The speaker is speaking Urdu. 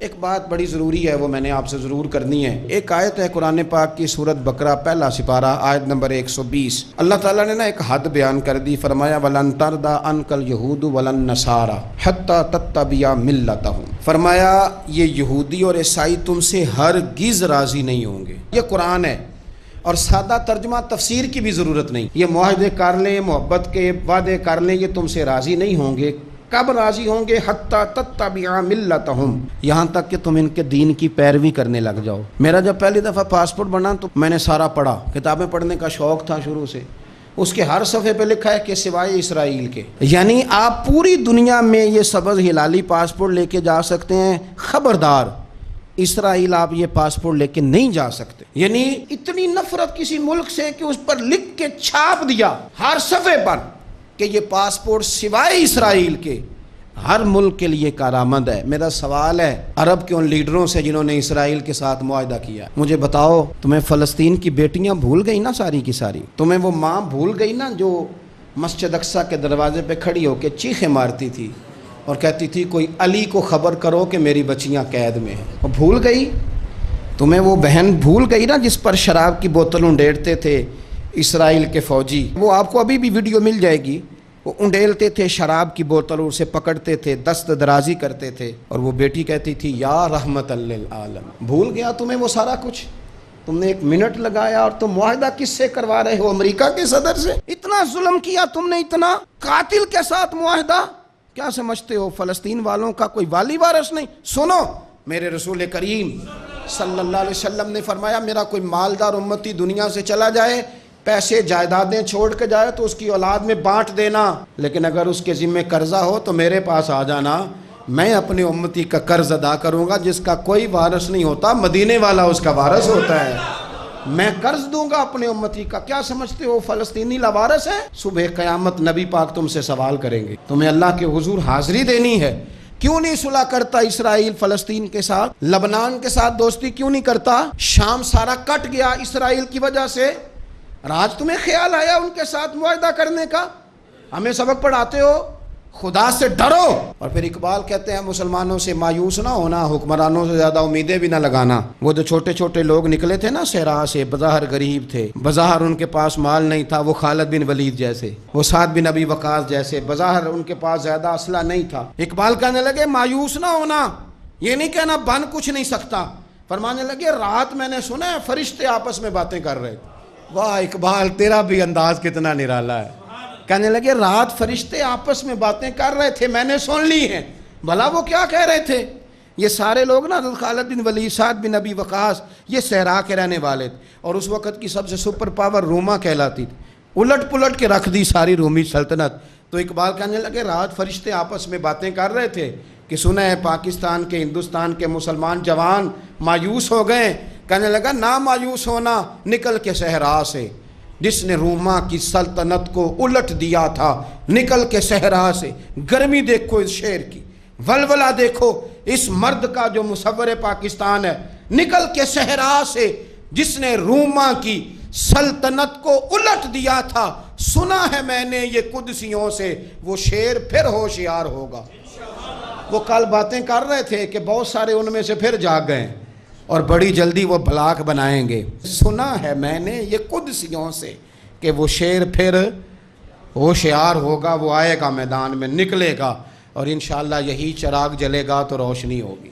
ایک بات بڑی ضروری ہے، وہ میں نے آپ سے ضرور کرنی ہے۔ ایک آیت ہے قرآن پاک کی سورۃ بقرہ پہلا سپارہ آیت نمبر 120۔ اللہ تعالیٰ نے ایک حد بیان کر دی، فرمایا وَلَن تَرْضَىٰ عَنْكَ الْيَهُودُ وَلَا النَّصَارَىٰ حَتَّىٰ تَتَّبِعَ مِلَّتَهُمْ۔ فرمایا یہ یہودی اور عیسائی تم سے ہرگز راضی نہیں ہوں گے۔ یہ قرآن ہے اور سادہ ترجمہ تفسیر کی بھی ضرورت نہیں۔ یہ معاہدے کر لیں، محبت کے وعدے کر لیں، یہ تم سے راضی نہیں ہوں گے۔ کب راضی ہوں گے؟ حتیٰ تتبع ملتہم، یہاں تک کہ تم ان کے دین کی پیروی کرنے لگ جاؤ۔ میرا جب پہلی دفعہ پاسپورٹ بنا تو میں نے سارا پڑھا، کتابیں پڑھنے کا شوق تھا شروع سے۔ اس کے ہر صفحے پہ لکھا ہے کہ سوائے اسرائیل کے، یعنی آپ پوری دنیا میں یہ سبز ہلالی پاسپورٹ لے کے جا سکتے ہیں، خبردار اسرائیل آپ یہ پاسپورٹ لے کے نہیں جا سکتے۔ یعنی اتنی نفرت کسی ملک سے کہ اس پر لکھ کے چھاپ دیا ہر صفحے پر کہ یہ پاسپورٹ سوائے اسرائیل کے ہر ملک کے لیے کارآمد ہے۔ میرا سوال ہے عرب کے ان لیڈروں سے جنہوں نے اسرائیل کے ساتھ معاہدہ کیا، مجھے بتاؤ تمہیں فلسطین کی بیٹیاں بھول گئی نا ساری کی ساری؟ تمہیں وہ ماں بھول گئی نا جو مسجد اقصیٰ کے دروازے پہ کھڑی ہو کے چیخیں مارتی تھی اور کہتی تھی کوئی علی کو خبر کرو کہ میری بچیاں قید میں ہیں؟ وہ بھول گئی؟ تمہیں وہ بہن بھول گئی نا جس پر شراب کی بوتل انڈیڑتے تھے اسرائیل کے فوجی؟ وہ آپ کو ابھی بھی ویڈیو مل جائے گی، وہ انڈیلتے تھے شراب کی بوتل، اسے پکڑتے تھے، دست درازی کرتے تھے، اور وہ بیٹی کہتی تھی یا رحمت للعالم۔ بھول گیا تمہیں وہ سارا کچھ؟ تم نے 1 منٹ لگایا اور تم معاہدہ کس سے کروا رہے ہو؟ امریکہ کے صدر سے؟ اتنا ظلم کیا تم نے، اتنا قاتل کے ساتھ معاہدہ؟ کیا سمجھتے ہو فلسطین والوں کا کوئی والی وارث نہیں؟ سنو، میرے رسول کریم صلی اللہ علیہ وسلم نے فرمایا میرا کوئی مالدار امتی دنیا سے چلا جائے، پیسے جائیدادیں چھوڑ کے جائے تو اس کی اولاد میں بانٹ دینا، لیکن اگر اس کے ذمہ قرضہ ہو تو میرے پاس آ جانا، میں اپنے امتی کا قرض ادا کروں گا۔ جس کا کوئی وارث نہیں ہوتا مدینے والا اس کا وارث ہوتا ہے، میں قرض دوں گا اپنے امتی کا۔ کیا سمجھتے ہو فلسطینی لاوارث ہے؟ صبح قیامت نبی پاک تم سے سوال کریں گے، تمہیں اللہ کے حضور حاضری دینی ہے۔ کیوں نہیں صلح کرتا اسرائیل فلسطین کے ساتھ؟ لبنان کے ساتھ دوستی کیوں نہیں کرتا؟ شام سارا کٹ گیا اسرائیل کی وجہ سے، اور آج تمہیں خیال آیا ان کے ساتھ معاہدہ کرنے کا؟ ہمیں سبق پڑھاتے ہو، خدا سے ڈرو۔ اور پھر اقبال کہتے ہیں مسلمانوں سے مایوس نہ ہونا، حکمرانوں سے زیادہ امیدیں بھی نہ لگانا۔ وہ جو چھوٹے چھوٹے لوگ نکلے تھے نا صحرا سے، بظاہر غریب تھے، بظاہر ان کے پاس مال نہیں تھا، وہ خالد بن ولید جیسے، وہ سعد بن ابی وقاص جیسے، بظاہر ان کے پاس زیادہ اسلحہ نہیں تھا۔ اقبال کہنے لگے مایوس نہ ہونا، یہ نہیں کہنا بن کچھ نہیں سکتا، فرمانے لگے رات میں نے سنا ہے فرشتے آپس میں باتیں کر رہے تھے۔ واہ اقبال، تیرا بھی انداز کتنا نرالا ہے۔ کہنے لگے رات فرشتے آپس میں باتیں کر رہے تھے، میں نے سن لی ہیں۔ بھلا وہ کیا کہہ رہے تھے؟ یہ سارے لوگ نا خالد بن ولید، سعد بن ابی وقاص، یہ صحرا کے رہنے والے تھے، اور اس وقت کی سب سے سپر پاور روما کہلاتی تھی، الٹ پلٹ کے رکھ دی ساری رومی سلطنت۔ تو اقبال کہنے لگے رات فرشتے آپس میں باتیں کر رہے تھے کہ سنا ہے پاکستان کے، ہندوستان کے مسلمان جوان مایوس ہو گئے۔ کہنے لگا نہ مایوس ہونا، نکل کے صحرا سے، جس نے روما کی سلطنت کو الٹ دیا تھا، نکل کے صحرا سے۔ گرمی دیکھو اس شعر کی، ولولہ دیکھو اس مرد کا جو مصور پاکستان ہے، نکل کے صحرا سے جس نے روما کی سلطنت کو الٹ دیا تھا، سنا ہے میں نے یہ قدسیوں سے، وہ شعر پھر ہوشیار ہوگا۔ وہ کل باتیں کر رہے تھے کہ بہت سارے ان میں سے پھر جاگ گئے اور بڑی جلدی وہ بلاک بنائیں گے۔ سنا ہے میں نے یہ قدسیوں سے کہ وہ شعر پھر ہوشیار ہوگا، وہ آئے گا میدان میں، نکلے گا، اور انشاءاللہ یہی چراغ جلے گا تو روشنی ہوگی۔